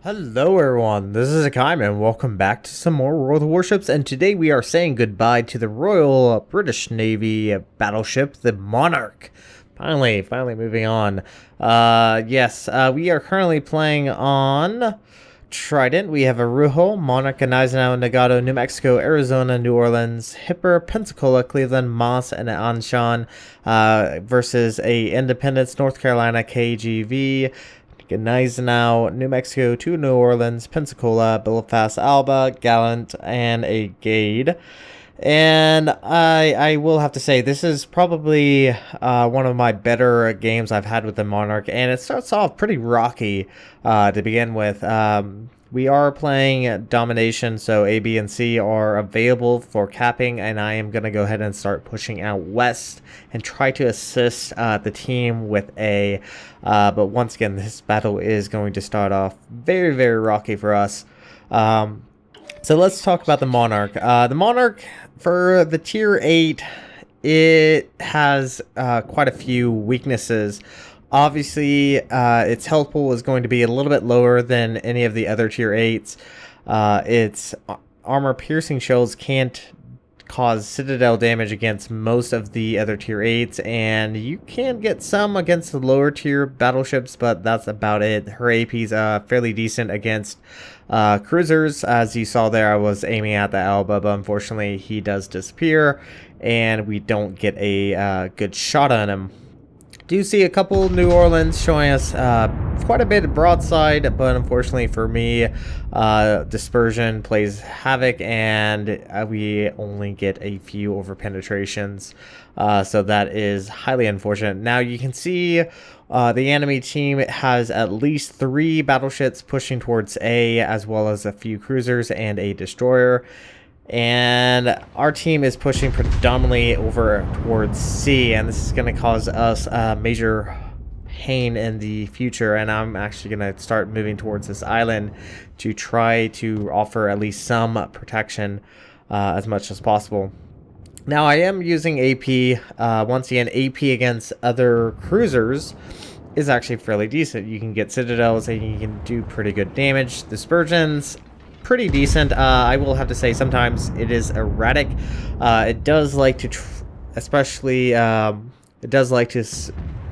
Hello everyone, this is Hakaym and welcome back to some more World of Warships, and today we are saying goodbye to the Royal British Navy battleship, the Monarch. Finally moving on. We are currently playing on Trident. We have Arujo, Monarch, Gneisenau, Nagato, New Mexico, Arizona, New Orleans, Hipper, Pensacola, Cleveland, Moss, and Anshan versus a Independence, North Carolina, KGV, Gneisenau, New Mexico, to New Orleans, Pensacola, Belfast, Alba, Gallant, and a Gade. And I will have to say, this is probably one of my better games I've had with the Monarch, and it starts off pretty rocky to begin with. We are playing Domination, so A, B, and C are available for capping, and I am going to go ahead and start pushing out west and try to assist the team with A. But once again, this battle is going to start off very, very rocky for us. So let's talk about the Monarch. The Monarch, for the Tier 8, it has quite a few weaknesses. Obviously, its health pool is going to be a little bit lower than any of the other Tier 8s. Its armor-piercing shells can't cause citadel damage against most of the other Tier 8s, and you can get some against the lower tier battleships, but that's about it. Her AP is fairly decent against cruisers. As you saw there, I was aiming at the Alba, but unfortunately he does disappear, and we don't get a good shot on him. Do see a couple New Orleans showing us quite a bit of broadside, but unfortunately for me, dispersion plays havoc, and we only get a few over penetrations, so that is highly unfortunate. Now you can see the enemy team has at least 3 battleships pushing towards A, as well as a few cruisers and a destroyer. And our team is pushing predominantly over towards C, and this is going to cause us major pain in the future, and I'm actually going to start moving towards this island to try to offer at least some protection as much as possible. Now I am using AP. Once again, AP against other cruisers is actually fairly decent. You can get citadels and you can do pretty good damage. Dispersions, pretty decent. I will have to say sometimes it is erratic. It does like to, it does like to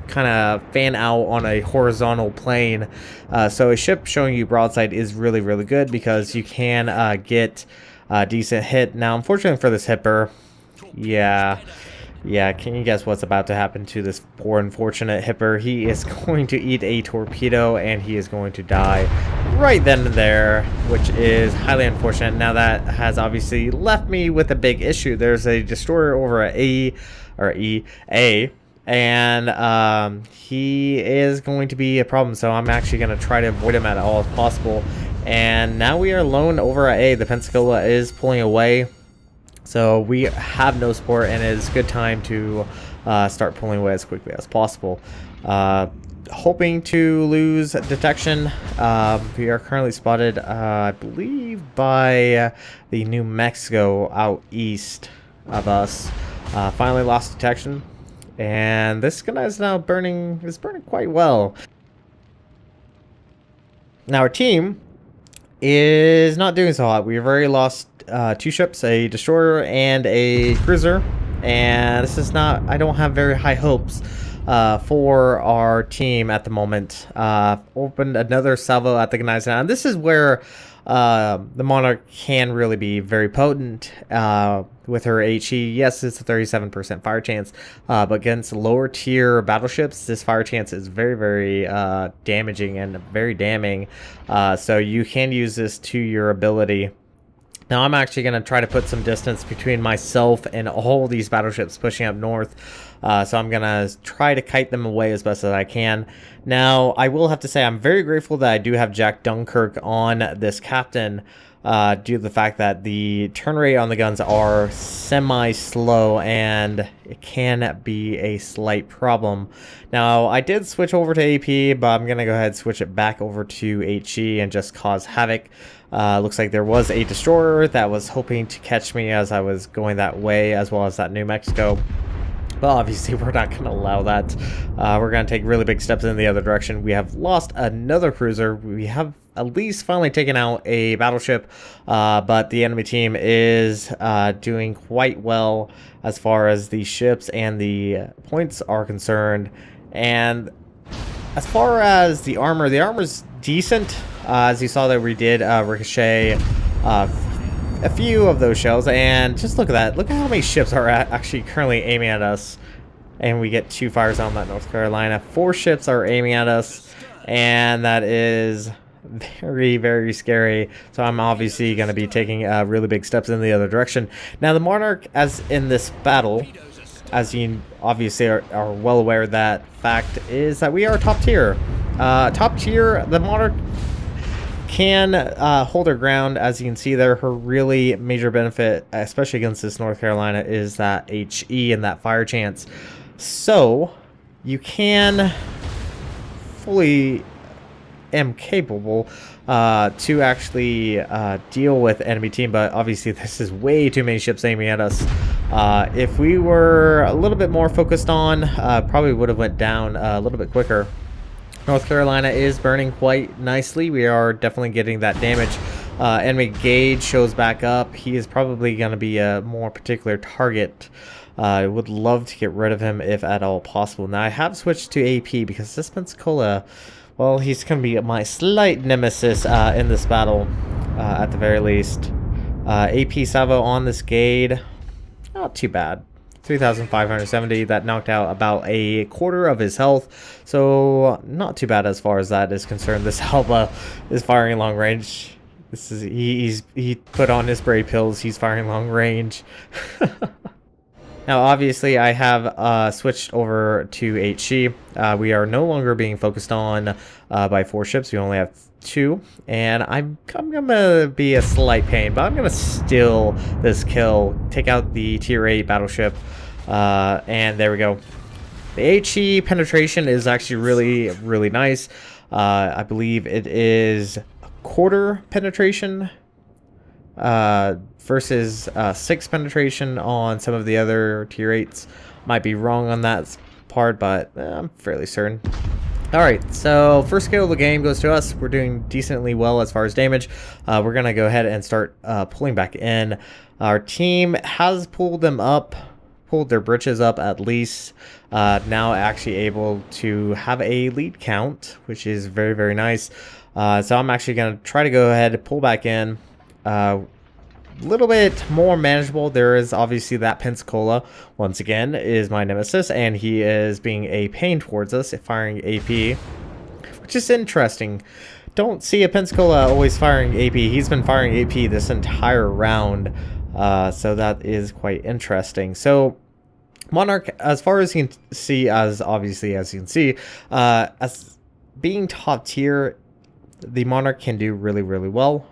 kind of fan out on a horizontal plane. So a ship showing you broadside is really, really good because you can get a decent hit. Now, unfortunately for this Hipper, yeah, can you guess what's about to happen to this poor unfortunate Hipper? He is going to eat a torpedo, and he is going to die right then and there, which is highly unfortunate. Now that has obviously left me with a big issue. There's a destroyer over at A, and he is going to be a problem, so I'm actually going to try to avoid him at all as possible. And now we are alone over at A. The Pensacola is pulling away, so we have no support, and it is a good time to start pulling away as quickly as possible. Hoping to lose detection. We are currently spotted, I believe, by the New Mexico out east of us. Finally lost detection, and this guy is now burning quite well. Now our team is not doing so hot. We've already lost 2 ships, a destroyer and a cruiser, and this is not, I don't have very high hopes for our team at the moment. Opened another salvo at the Gneisenau, and this is where the Monarch can really be very potent with her HE. Yes, it's a 37% fire chance, but against lower tier battleships, this fire chance is very, very damaging and very damning. So you can use this to your ability. Now I'm actually going to try to put some distance between myself and all these battleships pushing up north. So I'm going to try to kite them away as best as I can. Now, I will have to say I'm very grateful that I do have Jack Dunkirk on this captain, due to the fact that the turn rate on the guns are semi-slow, and it can be a slight problem. Now, I did switch over to AP, but I'm going to go ahead and switch it back over to HE and just cause havoc. Looks like there was a destroyer that was hoping to catch me as I was going that way, as well as that New Mexico. But obviously we're not going to allow that. We're going to take really big steps in the other direction. We have lost another cruiser. We have at least finally taken out a battleship, but the enemy team is doing quite well as far as the ships and the points are concerned. And as far as the armor's decent. As you saw that we did ricochet a few of those shells, and just look at that. Look at how many ships are actually currently aiming at us. And we get 2 fires on that North Carolina. 4 ships are aiming at us, and that is very, very scary. So I'm obviously going to be taking really big steps in the other direction. Now the Monarch, as in this battle, as you obviously are well aware, that fact is that we are top tier. Top tier, the Monarch can hold her ground. As you can see there, her really major benefit, especially against this North Carolina, is that HE and that fire chance. So you can fully am capable to actually deal with enemy team, but obviously this is way too many ships aiming at us. If we were a little bit more focused on, probably would have went down a little bit quicker. North Carolina is burning quite nicely. We are definitely getting that damage. Enemy gauge shows back up. He is probably going to be a more particular target. I would love to get rid of him if at all possible. Now I have switched to AP because this Pensacola, well, he's going to be my slight nemesis in this battle, at the very least. AP salvo on this Gade, not too bad. 3,570. That knocked out about a quarter of his health, so not too bad as far as that is concerned. This Alba is firing long range. This is he put on his spray pills. He's firing long range. Now, obviously, I have switched over to HE. We are no longer being focused on by 4 ships. We only have 2, and I'm gonna be a slight pain, but I'm gonna steal this kill, take out the tier 8 battleship, and there we go. The HE penetration is actually really nice. I believe it is a quarter penetration versus 6 penetration on some of the other tier 8s. Might be wrong on that part, but I'm fairly certain. Alright, so first kill of the game goes to us. We're doing decently well as far as damage. We're going to go ahead and start pulling back in. Our team has pulled their britches up at least. Now actually able to have a lead count, which is very nice. So I'm actually going to try to go ahead and pull back in. Little bit more manageable. There is obviously that Pensacola, once again, is my nemesis, and he is being a pain towards us, firing AP, which is interesting. Don't see a Pensacola always firing AP. He's been firing AP this entire round, so that is quite interesting. So Monarch, as far as you can see, as you can see, as being top tier, the Monarch can do really well.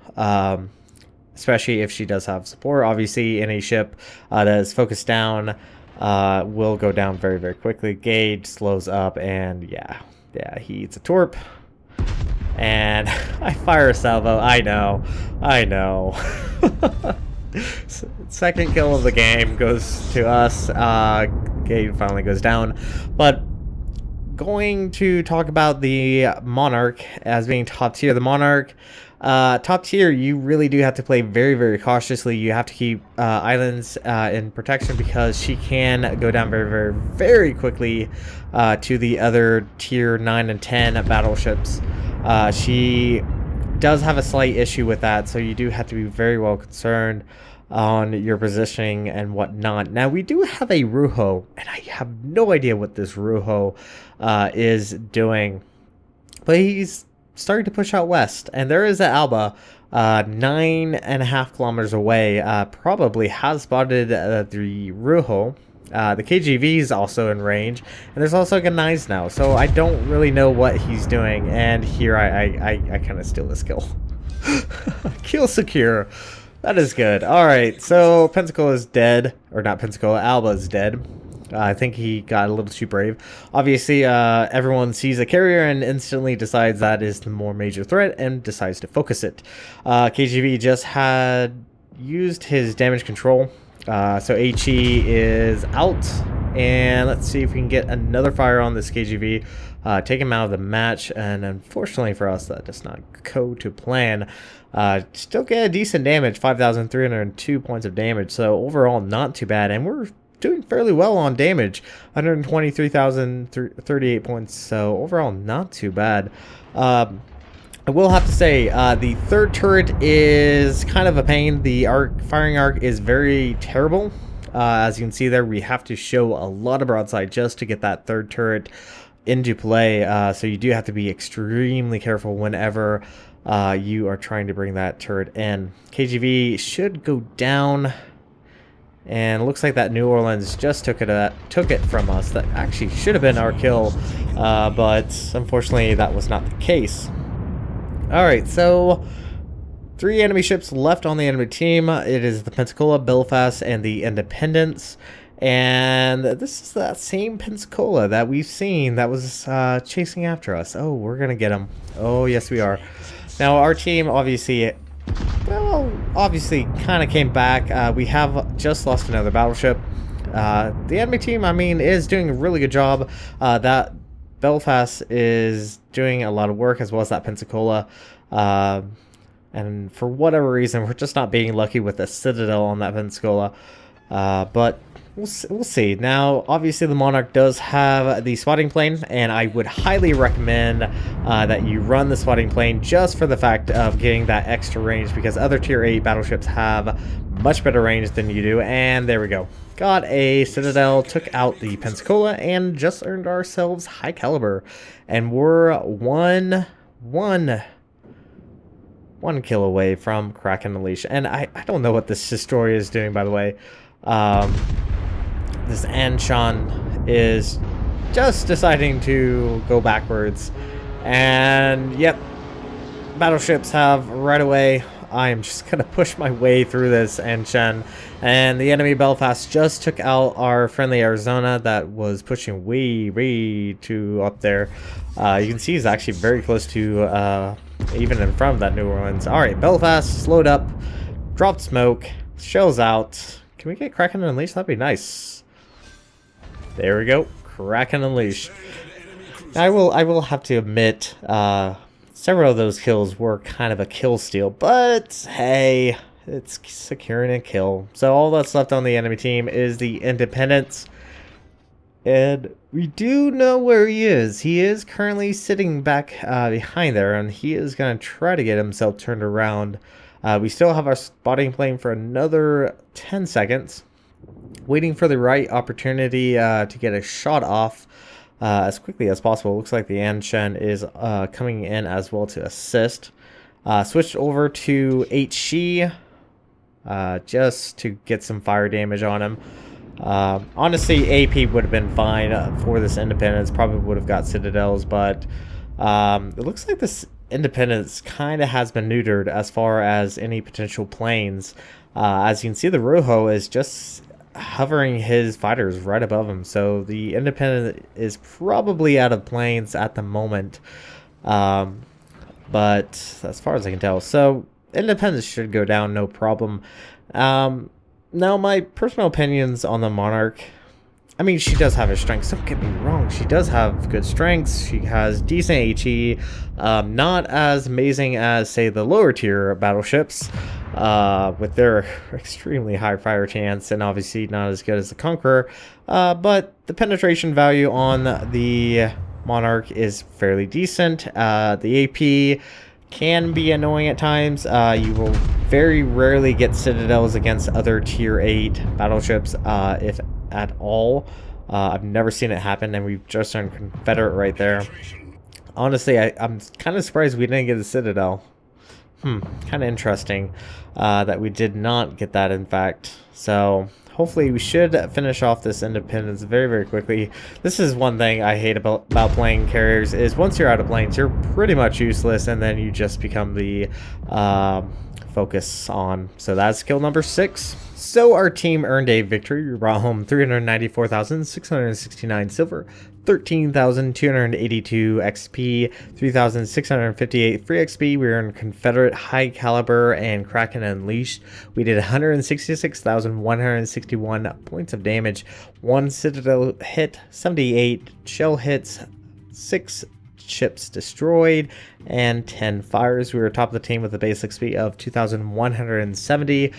Especially if she does have support. Obviously, any ship that is focused down will go down very quickly. Gauge slows up, and yeah, he eats a torp. And I fire a salvo. I know. Second kill of the game goes to us. Gauge finally goes down. But going to talk about the Monarch as being top tier. The Monarch, top tier, you really do have to play very cautiously. You have to keep islands in protection because she can go down very quickly to the other tier 9 and 10 battleships. She does have a slight issue with that, so you do have to be very well concerned on your positioning and whatnot. Now, we do have a Ruho, and I have no idea what this Ruho is doing, but he's starting to push out west, and there is an Alba 9.5 kilometers away, probably has spotted the Ruho. The KGV is also in range, and there's also a Ganize now, so I don't really know what he's doing, and here I kind of steal this kill. Kill secure. That is good. Alright, so Pensacola is dead, or not Pensacola, Alba is dead. I think he got a little too brave. Obviously, everyone sees a carrier and instantly decides that is the more major threat and decides to focus it. KGB just had used his damage control. So HE is out. And let's see if we can get another fire on this KGV. Take him out of the match, and unfortunately for us, that does not go to plan. Still get a decent damage, 5,302 points of damage, so overall not too bad, and we're doing fairly well on damage, 123,038 points, so overall not too bad. I will have to say, the third turret is kind of a pain. The firing arc is very terrible. As you can see there, we have to show a lot of broadside just to get that third turret into play, so you do have to be extremely careful whenever you are trying to bring that turret in. KGV should go down, and it looks like that New Orleans just took it from us. That actually should have been our kill, but unfortunately that was not the case. Alright, so 3 enemy ships left on the enemy team. It is the Pensacola, Belfast, and the Independence. And this is that same Pensacola that we've seen that was chasing after us. Oh, we're going to get him. Oh, yes, we are. Now, our team obviously kind of came back. We have just lost another battleship. The enemy team, I mean, is doing a really good job. That Belfast is doing a lot of work, as well as that Pensacola. And for whatever reason, we're just not being lucky with the Citadel on that Pensacola. But we'll see. Now, obviously, the Monarch does have the spotting plane, and I would highly recommend that you run the spotting plane just for the fact of getting that extra range, because other tier 8 battleships have much better range than you do. And there we go. Got a Citadel, took out the Pensacola, and just earned ourselves high caliber. And we're one kill away from Kraken Unleashed. And I don't know what this Historia is doing, by the way. This Anshan is just deciding to go backwards. And yep, battleships have right away. I am just gonna push my way through this Anshan. And the enemy Belfast just took out our friendly Arizona that was pushing way too up there. You can see he's actually very close to even in front of that New Orleans. Alright, Belfast slowed up, dropped smoke, shells out. Can we get Kraken Unleashed? That'd be nice. There we go. Kraken Unleashed. I will have to admit, several of those kills were kind of a kill steal, but hey, it's securing a kill. So all that's left on the enemy team is the Independence. And we do know where he is. He is currently sitting back behind there, and he is going to try to get himself turned around. We still have our spotting plane for another 10 seconds. Waiting for the right opportunity to get a shot off as quickly as possible. Looks like the Anshan is coming in as well to assist. Switched over to HE just to get some fire damage on him. Honestly, AP would have been fine for this Independence. Probably would have got Citadels, but it looks like this Independence kind of has been neutered as far as any potential planes. As you can see, the Rojo is just hovering his fighters right above him, so the Independent is probably out of planes at the moment, but as far as I can tell, so Independence should go down no problem. Now my personal opinions on the Monarch, I mean, she does have her strengths, don't get me wrong, she does have good strengths, she has decent HE, not as amazing as, say, the lower tier battleships, with their extremely high fire chance, and obviously not as good as the Conqueror, but the penetration value on the Monarch is fairly decent. The AP can be annoying at times. You will very rarely get Citadels against other tier 8 battleships, if at all. I've never seen it happen, and we've just earned Confederate right there. Honestly, I'm kind of surprised we didn't get a Citadel. Kind of interesting that we did not get that, in fact. So hopefully we should finish off this Independence very quickly. This is one thing I hate about playing carriers, is once you're out of planes, you're pretty much useless, and then you just become the focus on. So that's kill number 6. So our team earned a victory. We brought home 394,669 silver, 13,282 XP, 3,658 free XP. We earned Confederate High Caliber and Kraken Unleashed. We did 166,161 points of damage, 1 Citadel hit, 78 shell hits, 6 ships destroyed, and 10 fires. We were top of the team with a base XP of 2,170.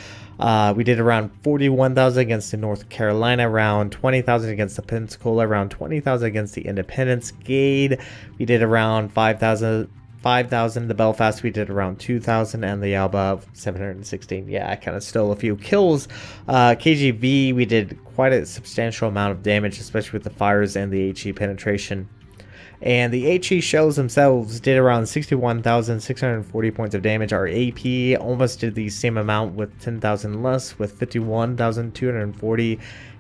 We did around 41,000 against the North Carolina, around 20,000 against the Pensacola, around 20,000 against the Independence Gade. We did around 5,000 the Belfast. We did around 2,000, and the Alba 716. Yeah, I kind of stole a few kills. KGV, we did quite a substantial amount of damage, especially with the fires and the HE penetration. And the HE shells themselves did around 61,640 points of damage. Our AP almost did the same amount with 10,000 less, with 51,240.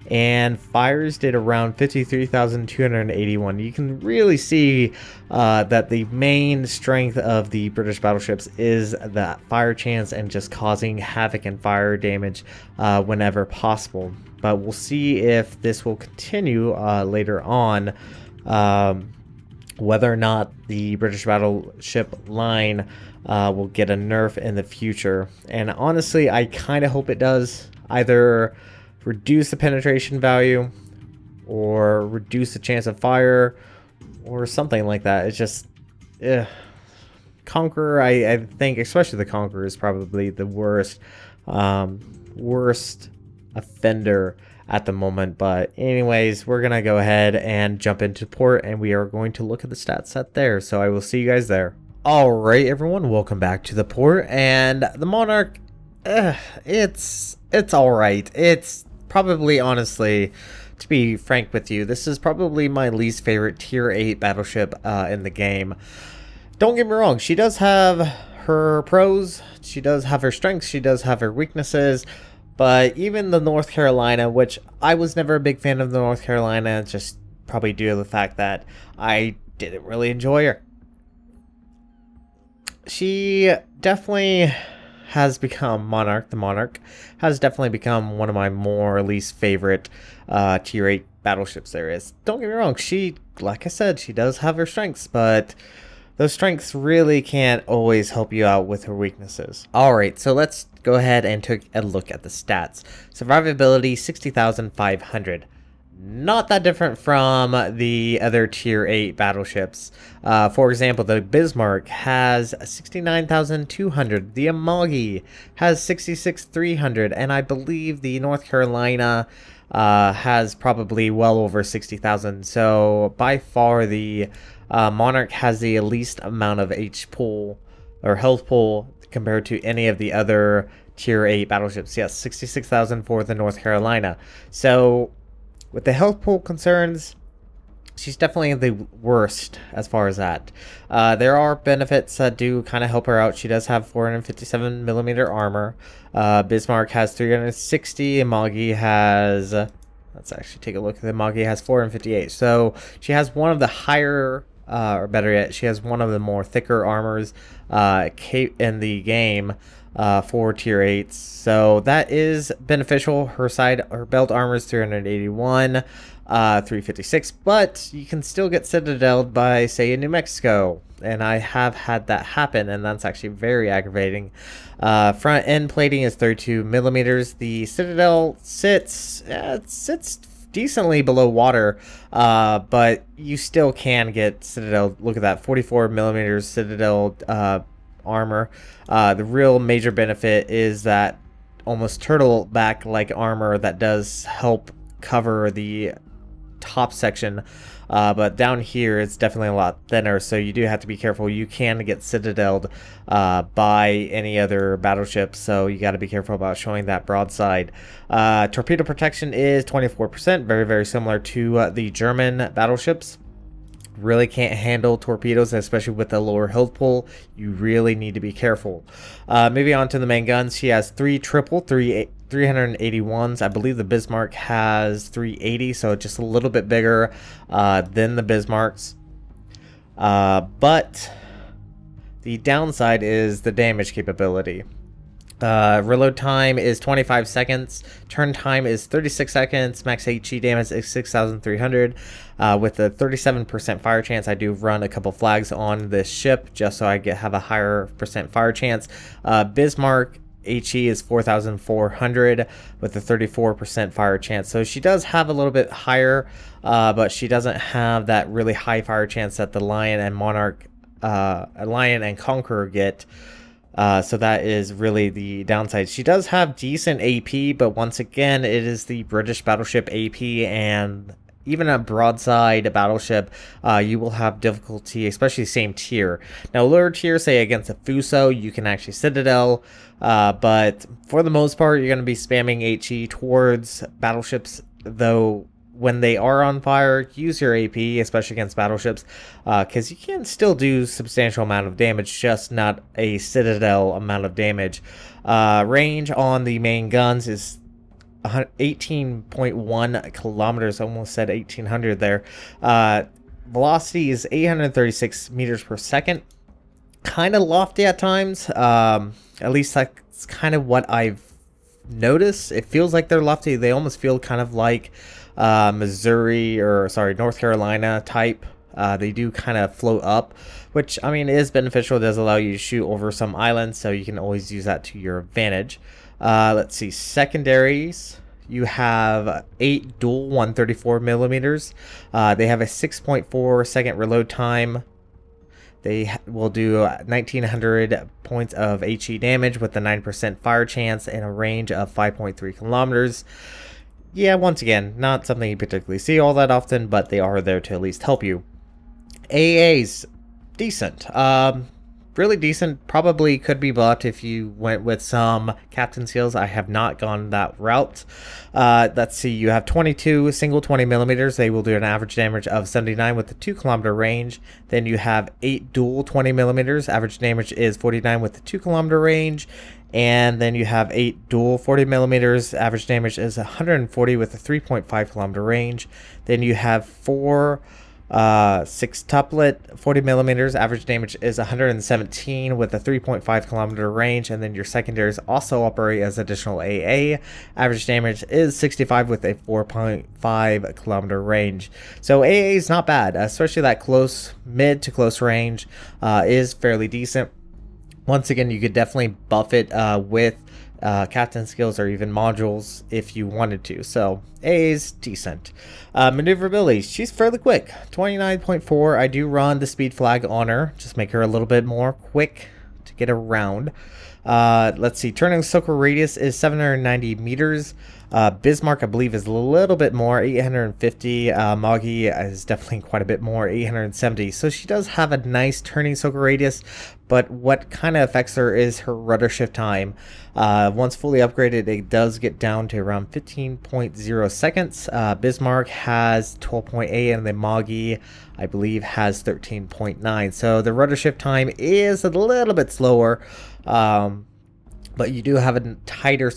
And fires did around 53,281. You can really see that the main strength of the British battleships is that fire chance and just causing havoc and fire damage whenever possible. But we'll see if this will continue later on. Whether or not the British battleship line will get a nerf in the future. And honestly, I kind of hope it does. Either reduce the penetration value or reduce the chance of fire or something like that. It's just... Conqueror, I think, especially the Conqueror, is probably the worst offender at the moment. But anyways, we're gonna go ahead and jump into port, and we are going to look at the stat set there. So I will see you guys there. All right, everyone, welcome back to the port. And the Monarch, it's all right. It's probably, honestly, to be frank with you, this is probably my least favorite tier 8 battleship in the game. Don't get me wrong, she does have her pros, she does have her strengths, she does have her weaknesses. But even the North Carolina, which I was never a big fan of the North Carolina, just probably due to the fact that I didn't really enjoy her. She definitely has become the Monarch has definitely become one of my more least favorite tier 8 battleships there is. Don't get me wrong, she, like I said, she does have her strengths, but those strengths really can't always help you out with her weaknesses. Alright, so let's go ahead and take a look at the stats. Survivability, 60,500. Not that different from the other tier 8 battleships. For example, the Bismarck has 69,200. The Amagi has 66,300. And I believe the North Carolina has probably well over 60,000. So by far the Monarch has the least amount of H pool or health pool compared to any of the other tier 8 battleships. Yes, 66,000 for the North Carolina. So with the health pool concerns, she's definitely the worst as far as that. There are benefits that do kind of help her out. She does have 457 millimeter armor. Bismarck has 360. Amagi has... let's actually take a look. The Amagi has 458. So she has one of the higher... or better yet, she has one of the more thicker armors in the game for tier 8s. So that is beneficial. Her belt armor is 381, 356, but you can still get citadeled by, say, in New Mexico. And I have had that happen, and that's actually very aggravating. Front end plating is 32 millimeters. The citadel sits decently below water, but you still can get citadel. Look at that, 44 millimeters citadel armor. The real major benefit is that almost turtle back like armor that does help cover the top section, but down here it's definitely a lot thinner, so you do have to be careful. You can get citadeled by any other battleship, so you got to be careful about showing that broadside. Torpedo protection is 24%, very, very similar to the German battleships. Really can't handle torpedoes, especially with the lower health pool. You really need to be careful. Moving on to the main guns, she has 381s. I believe the Bismarck has 380, so just a little bit bigger than the Bismarcks. But the downside is the damage capability. Reload time is 25 seconds. Turn time is 36 seconds. Max HE damage is 6,300. With a 37% fire chance, I do run a couple flags on this ship just so I have a higher percent fire chance. Bismarck HE is 4,400 with a 34% fire chance. So she does have a little bit higher, but she doesn't have that really high fire chance that the Lion and Monarch, Lion and Conqueror get. So that is really the downside. She does have decent AP, but once again, it is the British battleship AP, and even a broadside battleship, you will have difficulty, especially same tier. Now, lower tier, say against a Fuso, you can actually Citadel, but for the most part, you're going to be spamming HE towards battleships, though. When they are on fire, use your AP, especially against battleships, because you can still do substantial amount of damage, just not a Citadel amount of damage. Range on the main guns is 18.1 kilometers, almost said 1800 there. Velocity is 836 meters per second. Kind of lofty at times. At least that's kind of what I've noticed. It feels like they're lofty. They almost feel kind of like North Carolina type. They do kind of float up, which I mean is beneficial. It does allow you to shoot over some islands, so you can always use that to your advantage. Let's see, secondaries. You have 8 dual 134 millimeters. They have a 6.4 second reload time. They will do 1900 points of HE damage with a 9% fire chance and a range of 5.3 kilometers. Yeah, once again, not something you particularly see all that often, but they are there to at least help you. AA's decent. Really decent. Probably could be buffed if you went with some captain skills. I have not gone that route. Let's see. You have 22 single 20 millimeters. They will do an average damage of 79 with a 2 kilometer range. Then you have 8 dual 20 millimeters. Average damage is 49 with a 2 kilometer range. And then you have 8 dual 40 millimeters. Average damage is 140 with a 3.5 kilometer range. Then you have 4 sextuplet 40 millimeters. Average damage is 117 with a 3.5 kilometer range. And then your secondaries also operate as additional AA. Average damage is 65 with a 4.5 kilometer range. So AA is not bad, especially that close, mid to close range is fairly decent. Once again, you could definitely buff it with captain skills or even modules if you wanted to. So A is decent. Maneuverability, she's fairly quick. 29.4. I do run the speed flag on her. Just make her a little bit more quick to get around. Let's see. Turning circle radius is 790 meters. Bismarck, I believe, is a little bit more, 850. Moggy is definitely quite a bit more, 870. So she does have a nice turning circle radius, but what kind of affects her is her rudder shift time. Once fully upgraded, it does get down to around 15.0 seconds. Bismarck has 12.8, and the Moggy, I believe, has 13.9. So the rudder shift time is a little bit slower. But you do have a tighter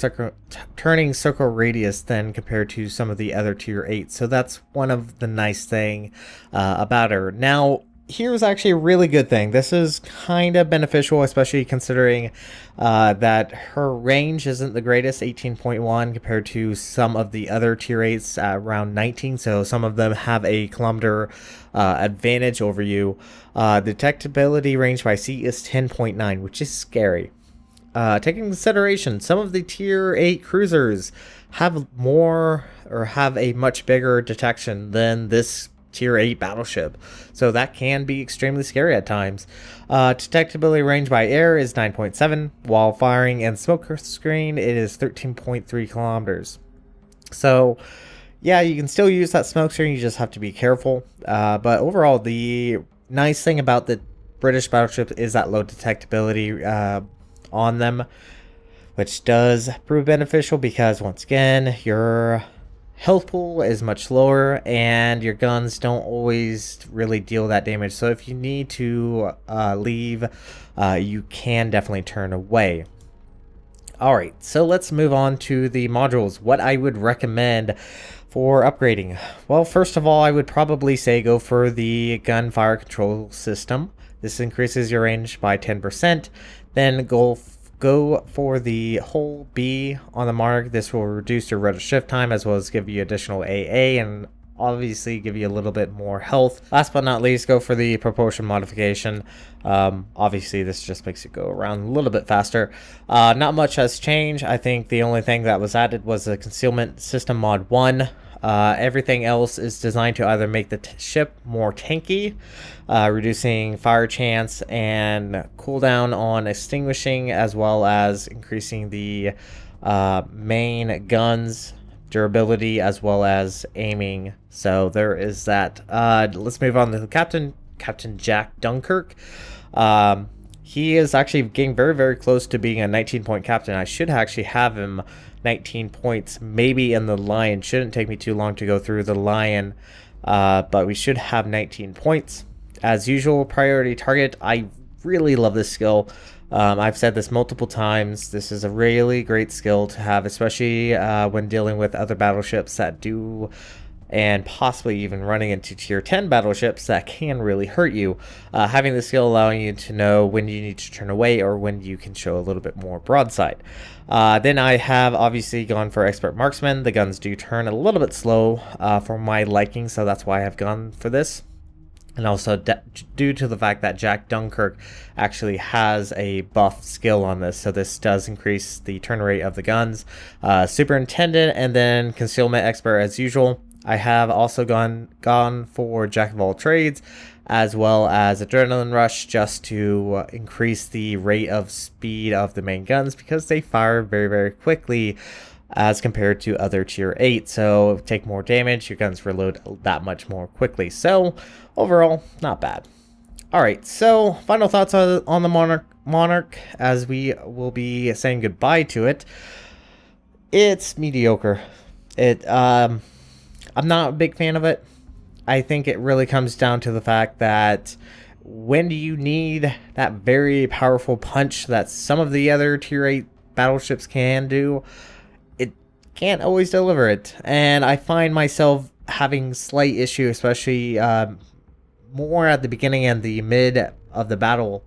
turning circle radius than compared to some of the other tier 8. So that's one of the nice thing about her. Now, here's actually a really good thing. This is kind of beneficial, especially considering that her range isn't the greatest, 18.1 compared to some of the other tier 8s around 19. So some of them have a kilometer advantage over you. Detectability range by sea is 10.9, which is scary. Taking into consideration, some of the tier 8 cruisers have more or have a much bigger detection than this tier 8 battleship, so that can be extremely scary at times. Detectability range by air is 9.7, while firing and smoke screen it is 13.3 kilometers. So yeah, you can still use that smoke screen, you just have to be careful. But overall, the nice thing about the British battleships is that low detectability on them, which does prove beneficial because once again your health pool is much lower and your guns don't always really deal that damage. So if you need to leave, you can definitely turn away. Alright, so let's move on to the modules. What I would recommend for upgrading. Well, first of all, I would probably say go for the gunfire control system. This increases your range by 10%. Then go Go for the whole B on the Monarch. This will reduce your rate of shift time as well as give you additional AA and obviously give you a little bit more health. Last but not least, go for the propulsion modification. Obviously this just makes it go around a little bit faster. Not much has changed. I think the only thing that was added was the concealment system mod 1. Everything else is designed to either make the ship more tanky, reducing fire chance and cooldown on extinguishing, as well as increasing the main guns durability as well as aiming. So there is that. Let's move on to the Captain Jack Dunkirk. He is actually getting very, very close to being a 19-point captain. I should actually have him 19 points, maybe in the Lion. Shouldn't take me too long to go through the Lion, but we should have 19 points. As usual, priority target. I really love this skill. I've said this multiple times. This is a really great skill to have, especially when dealing with other battleships that do, and possibly even running into tier 10 battleships that can really hurt you. Having the skill allowing you to know when you need to turn away or when you can show a little bit more broadside. Then I have obviously gone for expert marksman. The guns do turn a little bit slow for my liking, so that's why I've gone for this. And also due to the fact that Jack Dunkirk actually has a buff skill on this, so this does increase the turn rate of the guns. Superintendent and then concealment expert as usual. I have also gone for Jack of all trades as well as adrenaline rush, just to increase the rate of speed of the main guns because they fire very, very quickly as compared to other tier 8. So take more damage, your guns reload that much more quickly. So overall, not bad. Alright, so final thoughts on the Monarch as we will be saying goodbye to it. It's mediocre. I'm not a big fan of it. I think it really comes down to the fact that when do you need that very powerful punch that some of the other tier 8 battleships can do, it can't always deliver it. And I find myself having slight issue, especially more at the beginning and the mid of the battle,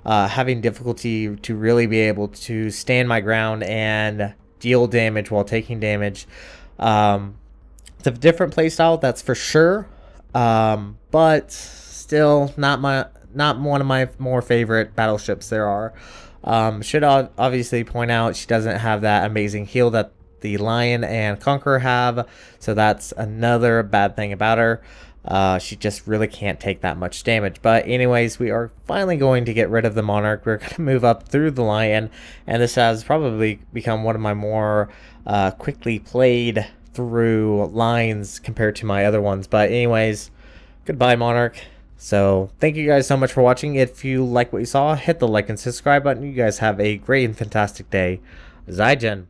having difficulty to really be able to stand my ground and deal damage while taking damage. It's a different playstyle, that's for sure, but still not one of my more favorite battleships there are. Should obviously point out she doesn't have that amazing heal that the Lion and Conqueror have, so that's another bad thing about her. She just really can't take that much damage. But anyways, we are finally going to get rid of the Monarch. We're going to move up through the Lion, and this has probably become one of my more quickly played through lines compared to my other ones. But anyways, goodbye Monarch. So thank you guys so much for watching. If you like what you saw, hit the like and subscribe button. You guys have a great and fantastic day. Zaijian.